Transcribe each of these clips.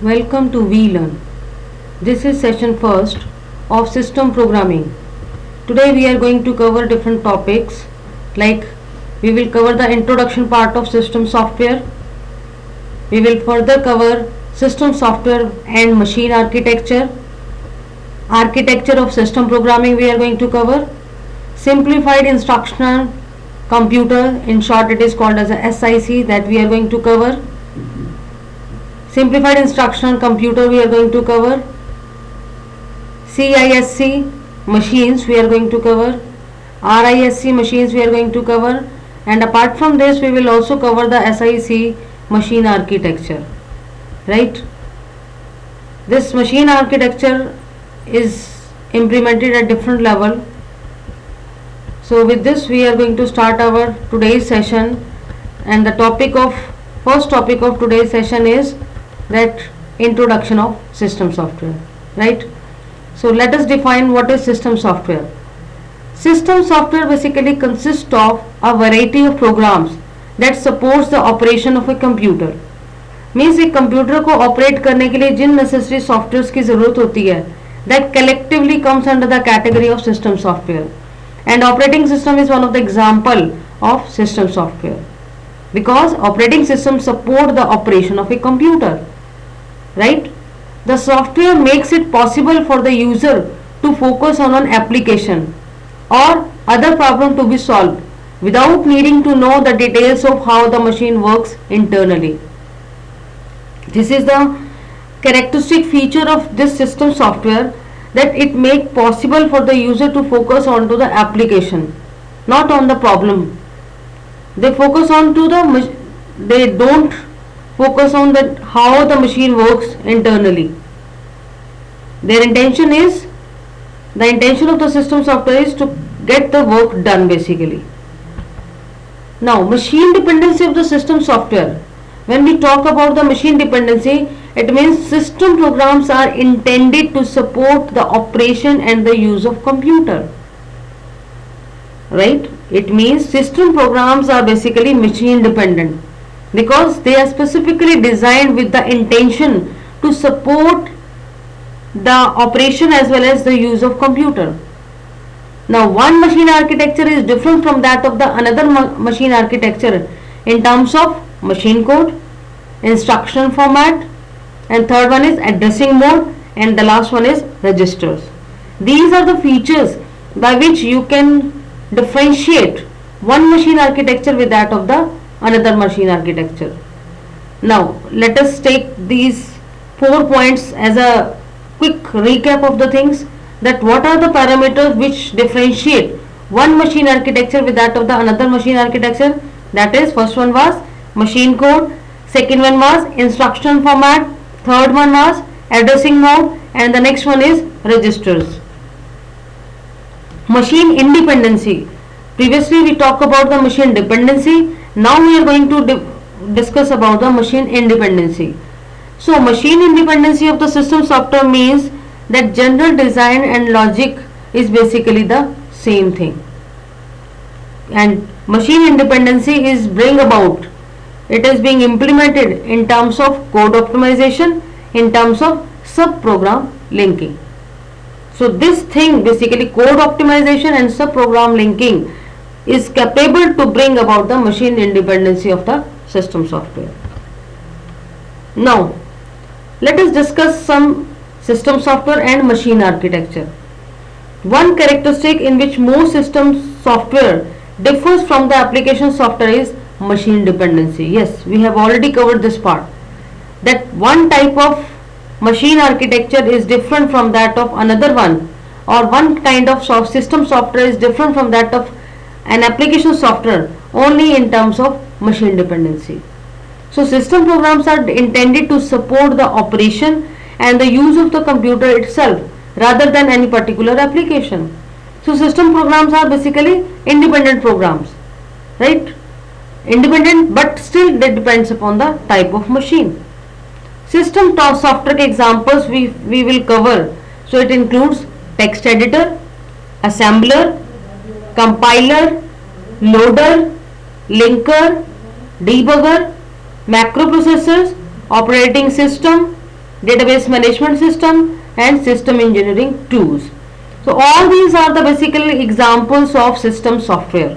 Welcome to VLearn. This is session first of system programming. Today we are going to cover different topics like we will cover the introduction part of system software. We will further cover system software and machine architecture. Architecture of system programming we are going to cover. Simplified instructional computer, in short it is called as a SIC, that we are going to cover. Simplified instructional computer we are going to cover. CISC machines we are going to cover. RISC machines we are going to cover, and apart from this we will also cover the SIC machine architecture, right? This machine architecture is implemented at different level. So with this we are going to start our today's session, and the first topic of today's session is that introduction of system software, right? So let us define what is system software. System software basically consists of a variety of programs that supports the operation of a computer. Means एक computer को operate करने के लिए जिन necessary softwares की ज़रूरत होती है, that collectively comes under the category of system software, and operating system is one of the example of system software because operating system support the operation of a computer, right? The software makes it possible for the user to focus on an application or other problem to be solved without needing to know the details of how the machine works internally. This is the characteristic feature of this system software, that it make possible for the user to focus on to the application, not on the problem. They focus on to they don't focus on that how the machine works internally. The intention of the system software is to get the work done basically. Now, machine dependency of the system software. When we talk about the machine dependency, it means system programs are intended to support the operation and the use of computer, right? It means system programs are basically machine dependent because they are specifically designed with the intention to support the operation as well as the use of computer. Now, one machine architecture is different from that of the another machine architecture in terms of machine code, instruction format, and third one is addressing mode, and the last one is registers. These are the features by which you can differentiate one machine architecture with that of the another machine architecture. Now let us take these 4 points as a quick recap of the things, that what are the parameters which differentiate one machine architecture with that of the another machine architecture. That is, first one was machine code, second one was instruction format, third one was addressing mode, and the next one is registers. Machine independency. Previously we talked about the machine dependency. Now we are going to discuss about the machine independency. So machine independency of the system software means that general design and logic is basically the same thing, and machine independency is it is being implemented in terms of code optimization, in terms of sub-program linking. So this thing basically, code optimization and sub-program linking, is capable to bring about the machine independency of the system software. Now let us discuss some system software and machine architecture. One characteristic in which most system software differs from the application software is machine dependency. Yes, we have already covered this part, that one type of machine architecture is different from that of another one, or one kind of system software is different from that of an application software only in terms of machine dependency. So system programs are intended to support the operation and the use of the computer itself rather than any particular application. So system programs are basically independent programs, right? Independent, but still that depends upon the type of machine. System software examples we will cover. So it includes text editor, assembler, compiler, loader, linker, debugger, macroprocessors, operating system, database management system, and system engineering tools. So all these are the basically examples of system software.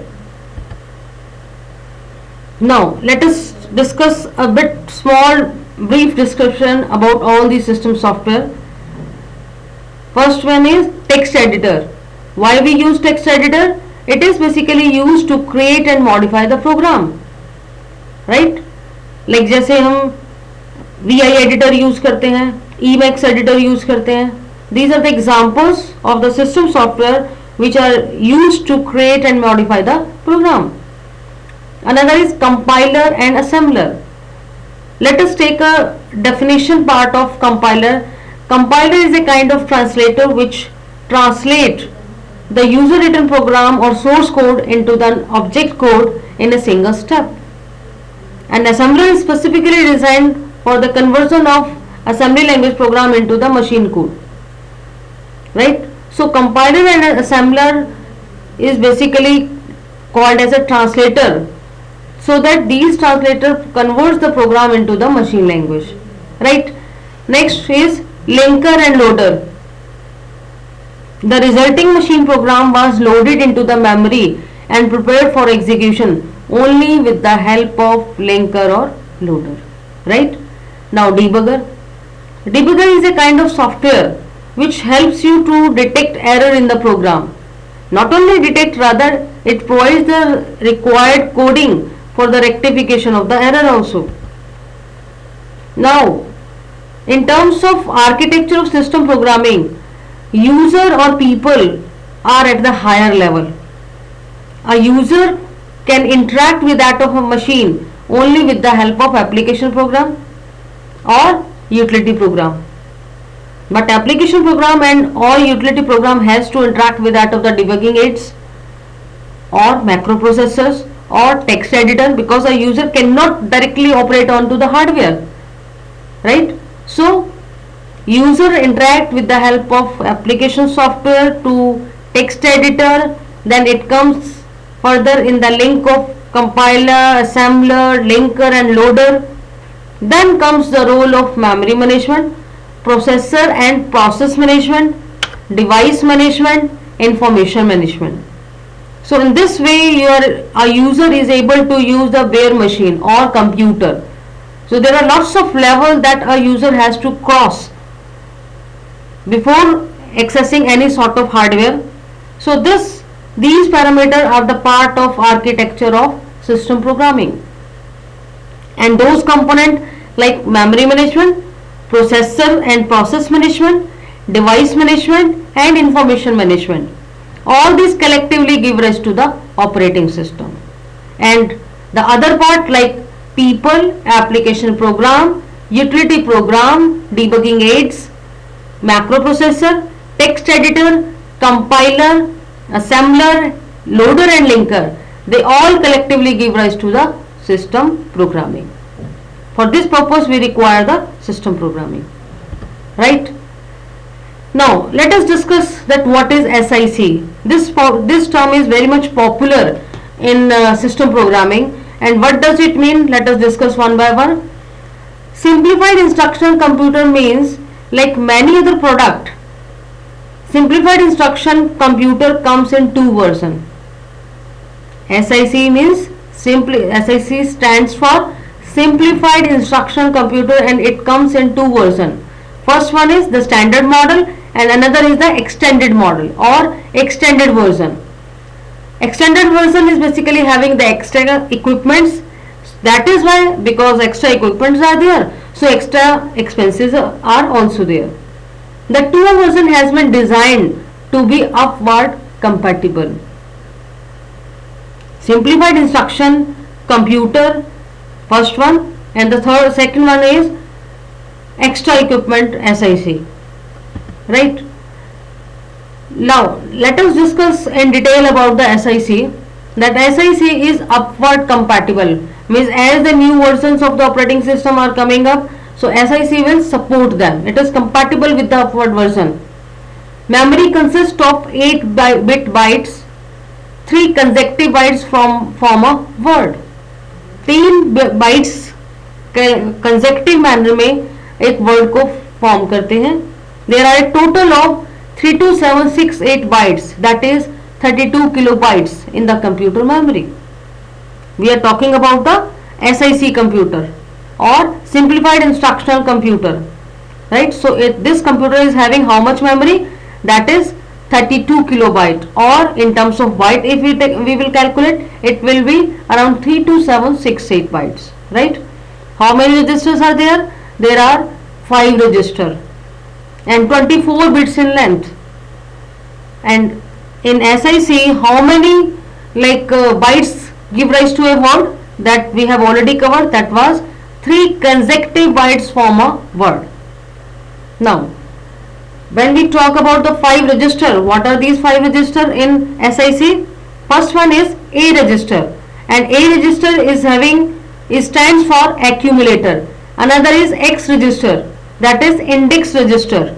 Now let us discuss a bit small brief description about all these system software. First one is text editor. Why we use text editor? It is basically used to create and modify the program, right? Like जैसे हम VI editor use करते हैं, Emacs editor use करते हैं. These are the examples of the system software which are used to create and modify the program. Another is compiler and assembler. Let us take a definition part of compiler. Compiler is a kind of translator which translate the user written program or source code into the object code in a single step. An assembler is specifically designed for the conversion of assembly language program into the machine code, right? So compiler and assembler is basically called as a translator, so that these translator converts the program into the machine language, right? Next is linker and loader. The resulting machine program was loaded into the memory and prepared for execution only with the help of linker or loader, right? Now debugger. Debugger is a kind of software which helps you to detect error in the program. Not only detect, rather it provides the required coding for the rectification of the error also. Now, in terms of architecture of system programming, user or people are at the higher level. A user can interact with that of a machine only with the help of application program or utility program. But application program and or utility program has to interact with that of the debugging aids or macroprocessors or text editor, because a user cannot directly operate onto the hardware, right? So user interact with the help of application software to text editor, then it comes further in the link of compiler, assembler, linker and loader. Then comes the role of memory management, processor and process management, device management, information management. So in this way a user is able to use the bare machine or computer. So there are lots of levels that a user has to cross before accessing any sort of hardware. So these parameters are the part of architecture of system programming, and those components like memory management, processor and process management, device management and information management, all these collectively give rise to the operating system. And the other part like people, application program, utility program, debugging aids, macroprocessor, text editor, compiler, assembler, loader and linker, they all collectively give rise to the system programming. For this purpose we require the system programming, right? Now let us discuss that what is SIC. This term is very much popular in system programming, and what does it mean? Let us discuss one by one. Simplified instruction computer means, like many other product, simplified instruction computer comes in two versions. SIC means SIC stands for simplified instruction computer, and it comes in two versions. First one is the standard model and another is the extended model or extended version. Extended version is basically having the extra equipments. That is why, because extra equipments are there, so extra expenses are also there. The two version has been designed to be upward compatible. Simplified instruction computer, first one, and the second one is extra equipment SIC, right? Now let us discuss in detail about the SIC. That SIC is upward compatible, means as the new versions of the operating system are coming up, so SIC will support them. It is compatible with the upward version. Memory consists of 8-bit bytes, 3 consecutive bytes from a word. 3 bytes consecutive manner में एक word को form करते हैं. There are a total of 32768 bytes, that is 32 kilobytes in the computer memory. We are talking about the SIC computer or simplified instructional computer, right? So this computer is having how much memory? That is 32 kilobyte, or in terms of byte, if we will calculate, it will be around 32768 bytes, right? How many registers are there? There are 5 registers and 24 bits in length. And in SIC, how many bytes give rise to a word? That we have already covered. That was 3 consecutive bytes form a word. Now, when we talk about the 5 register, what are these 5 register in SIC? First one is A register, and A register is stands for accumulator. Another is X register, that is index register.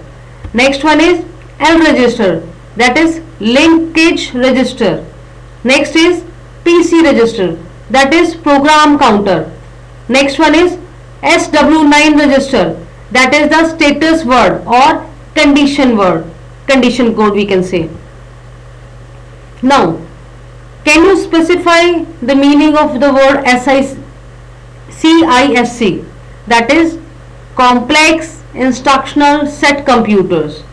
Next one is L register, that is linkage register. Next is PC register, that is program counter. Next one is SW9 register, that is the status word or condition code, we can say. Now, can you specify the meaning of the word CISC? That is complex instructional set computers.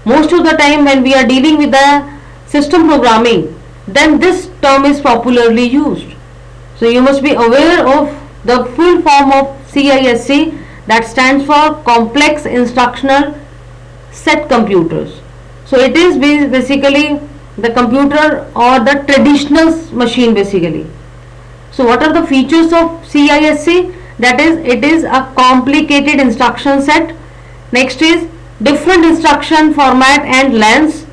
Most of the time when we are dealing with the system programming, then this term is popularly used. So you must be aware of the full form of CISC, that stands for complex instructional set computers. So it is basically the computer or the traditional machine basically. So what are the features of CISC? That is, it is a complicated instruction set. Next is different instruction format and lengths.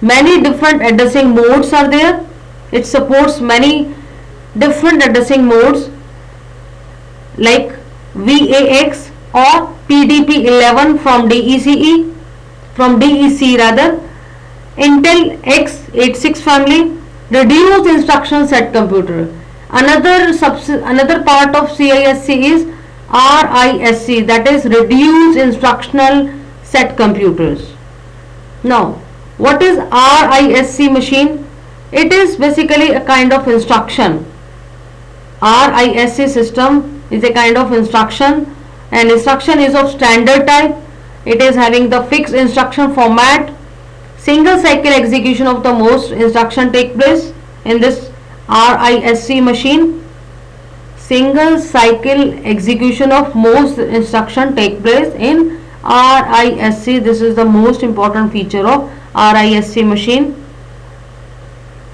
Many different addressing modes are there. It supports many different addressing modes like VAX or PDP-11 from DEC rather, Intel x86 family, reduced instruction set computer. Another part of CISC is RISC, that is reduced instructional set computers. Now, what is RISC machine? It is basically a kind of instruction. RISC system is a kind of instruction, and instruction is of standard type. It is having the fixed instruction format. Single cycle execution of the most instruction take place in this RISC machine. Single cycle execution of most instruction take place in RISC. This is the most important feature of RISC machine.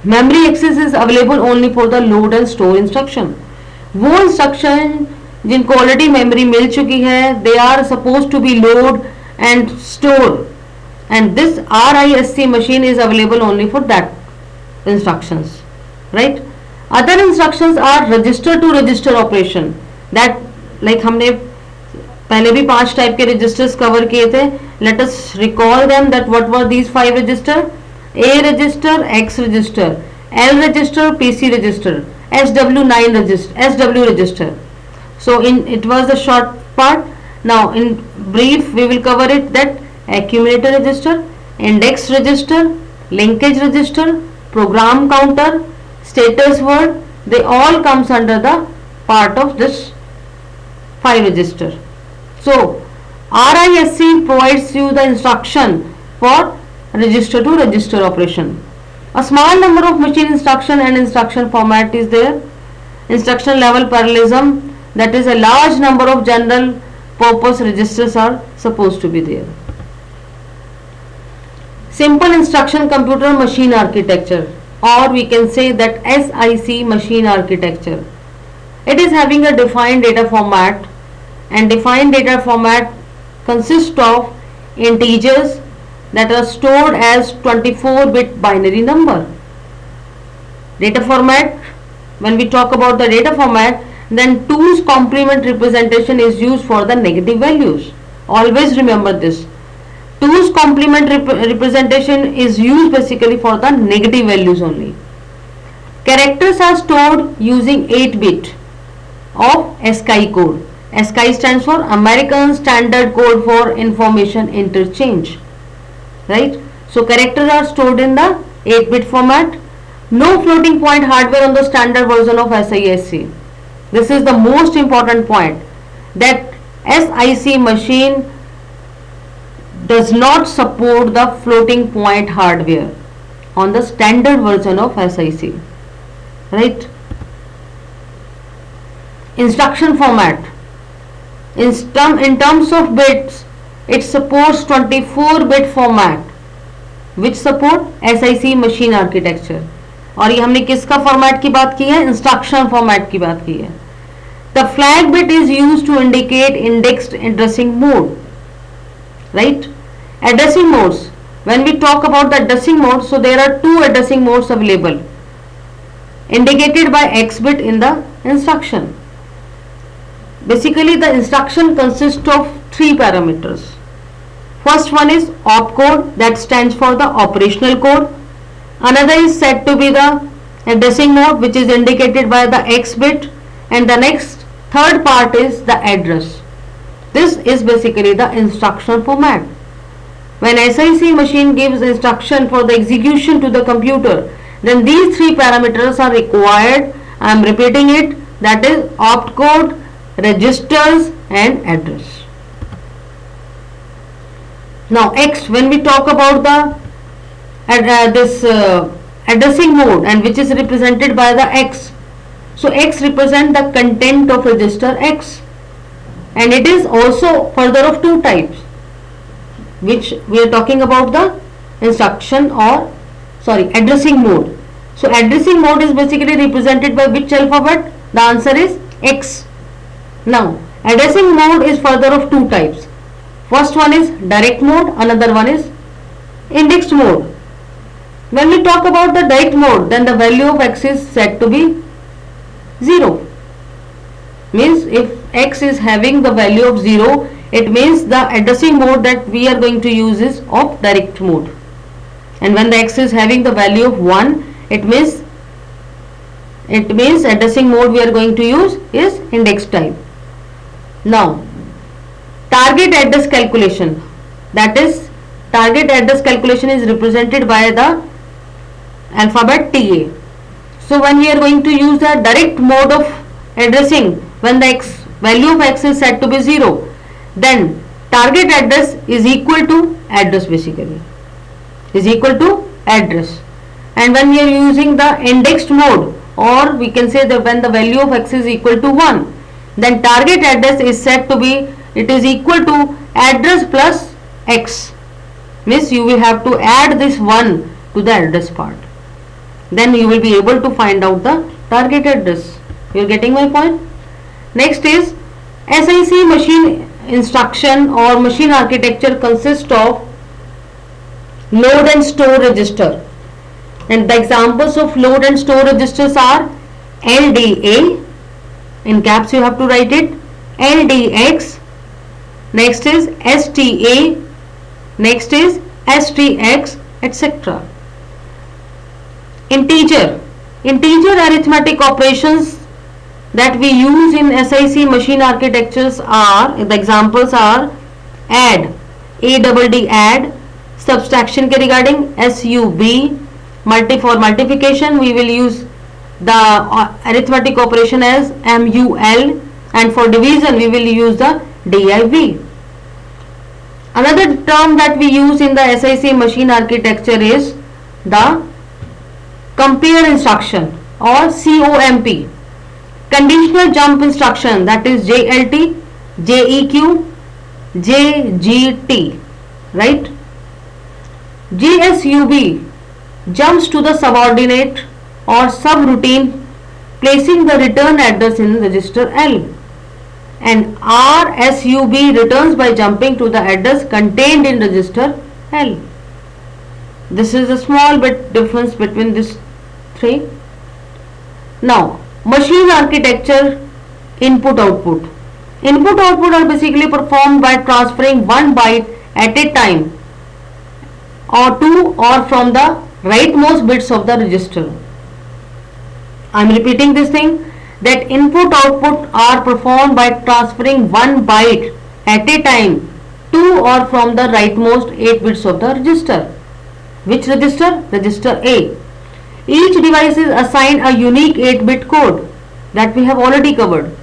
Memory access is available only for the load and store instruction. वो instruction जिनको already memory मिल चुकी है, they are supposed to be load and store, and this RISC machine is available only for that instructions, right? Other instructions are register to register operation, that like हमने पहले भी 5 type के registers cover किए थे. Let us recall them, that what were these 5 register? A register, X register, L register, PC register, SW9 register, SW register. So it was the short part. Now in brief we will cover it, that accumulator register, index register, linkage register, program counter, status word, they all comes under the part of this 5 register. So RISC provides you the instruction for register to register operation. A small number of machine instruction and instruction format is there. Instruction level parallelism, that is a large number of general purpose registers are supposed to be there. Simple instruction computer machine architecture, or we can say that SIC machine architecture. It is having a defined data format, and defined data format consists of integers that are stored as 24-bit binary number. Data format, when we talk about the data format, then 2's complement representation is used for the negative values. Always remember this. 2's complement representation is used basically for the negative values only. Characters are stored using 8-bit of ASCII code. ASCII stands for American Standard Code for Information Interchange, right? So characters are stored in the 8-bit format. No floating point hardware on the standard version of SISC. This is the most important point, that SIC machine does not support the floating point hardware on the standard version of SIC, right? Instruction format. In terms of bits, it supports 24-bit format which support SIC machine architecture. और ये हमने किसका format की बात की है? Instruction format की बात की है. The flag bit is used to indicate indexed addressing mode, right? Addressing modes. When we talk about the addressing mode, so there are two addressing modes available, indicated by X bit in the instruction. Basically, the instruction consists of three parameters. First one is opcode, that stands for the operational code. Another is said to be the addressing mode, which is indicated by the X bit, and the next third part is the address. This is basically the instruction format. When SIC machine gives instruction for the execution to the computer, then these three parameters are required. I am repeating it, that is opcode, registers and address. Now X, when we talk about the addressing mode, and which is represented by the X. So X represents the content of register X, and it is also further of two types, which we are talking about the instruction or addressing mode. So addressing mode is basically represented by which alphabet? The answer is X. Now addressing mode is further of two types. First one is direct mode, another one is indexed mode. When we talk about the direct mode, then the value of X is said to be 0. Means if X is having the value of 0, it means the addressing mode that we are going to use is of direct mode. And when the X is having the value of 1, it means addressing mode we are going to use is index type. Now target address calculation, that is target address calculation is represented by the alphabet TA. So when we are going to use the direct mode of addressing, when the value of X is set to be 0, then target address is equal to address, basically is equal to address. And when we are using the indexed mode, or we can say that when the value of X is equal to 1, then target address is said to be, it is equal to address plus X. Means you will have to add this 1 to the address part, then you will be able to find out the target address. You are getting my point? Next is SIC machine instruction or machine architecture consists of load and store register, and the examples of load and store registers are LDA, in caps you have to write it, LDX, next is STA, next is STX, etc. Integer arithmetic operations that we use in SIC machine architectures are, the examples are add, ADD add, subtraction ke regarding SUB, for multiplication we will use the arithmetic operation as MUL, and for division we will use the DIV. Another term that we use in the SIC machine architecture is the compare instruction or COMP, conditional jump instruction, that is JLT, JEQ, JGT, right? JSUB jumps to the subordinate or subroutine, placing the return address in register L, and RSUB returns by jumping to the address contained in register L. This is a small bit difference between these three. Now machine architecture input output. Input output are basically performed by transferring one byte at a time or to or from the rightmost bits of the register. I am repeating this thing. that input output are performed by transferring one byte at a time to or from the rightmost 8 bits of the register. Which register? Register A. Each device is assigned a unique 8-bit code that we have already covered.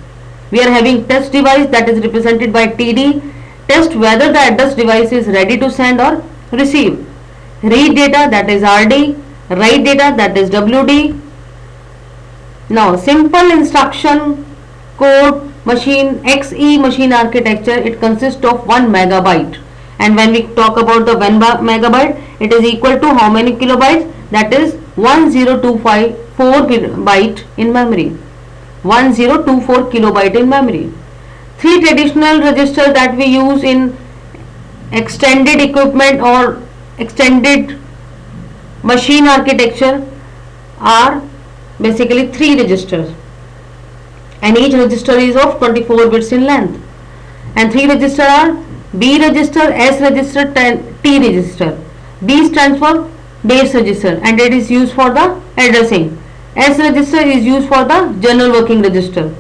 We are having test device that is represented by TD. Test whether the address device is ready to send or receive. Read data, that is RD. Write data, that is WD. Now simple instruction code machine XE machine architecture, it consists of 1 megabyte, and when we talk about the 1 megabyte, it is equal to how many kilobytes? That is 10254 byte in memory. 1024 kilobyte in memory. Three traditional registers that we use in extended equipment or extended machine architecture are basically 3 registers, and each register is of 24 bits in length, and 3 registers are B register, S register, T register. B stands for base register and it is used for the addressing. S register is used for the general working register,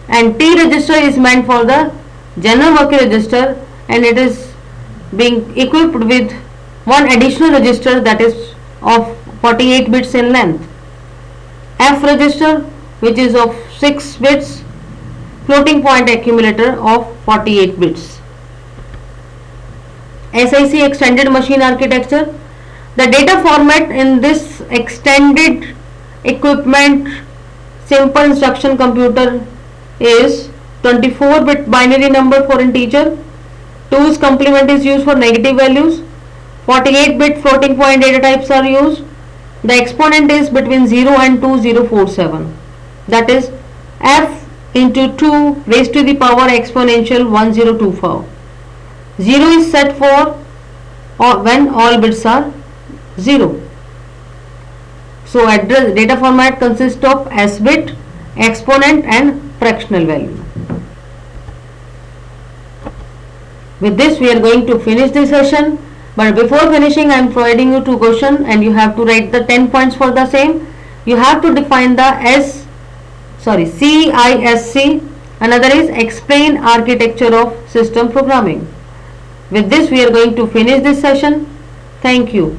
and T register is meant for the general working register, and it is being equipped with one additional register that is of 48 bits in length. F register, which is of 6 bits, floating point accumulator of 48 bits. SIC extended machine architecture. The data format in this extended equipment simple instruction computer is 24-bit binary number for integer, 2's complement is used for negative values, 48-bit floating point data types are used. The exponent is between 0 and 2047, that is f into 2 raised to the power exponential 1024. 0 is set for when all bits are 0. So address data format consists of S bit, exponent and fractional value. With this we are going to finish the session, but before finishing I am providing you 2 questions and you have to write the 10 points for the same. You have to define the CISC. Another is explain architecture of system programming. With this we are going to finish this session. Thank you.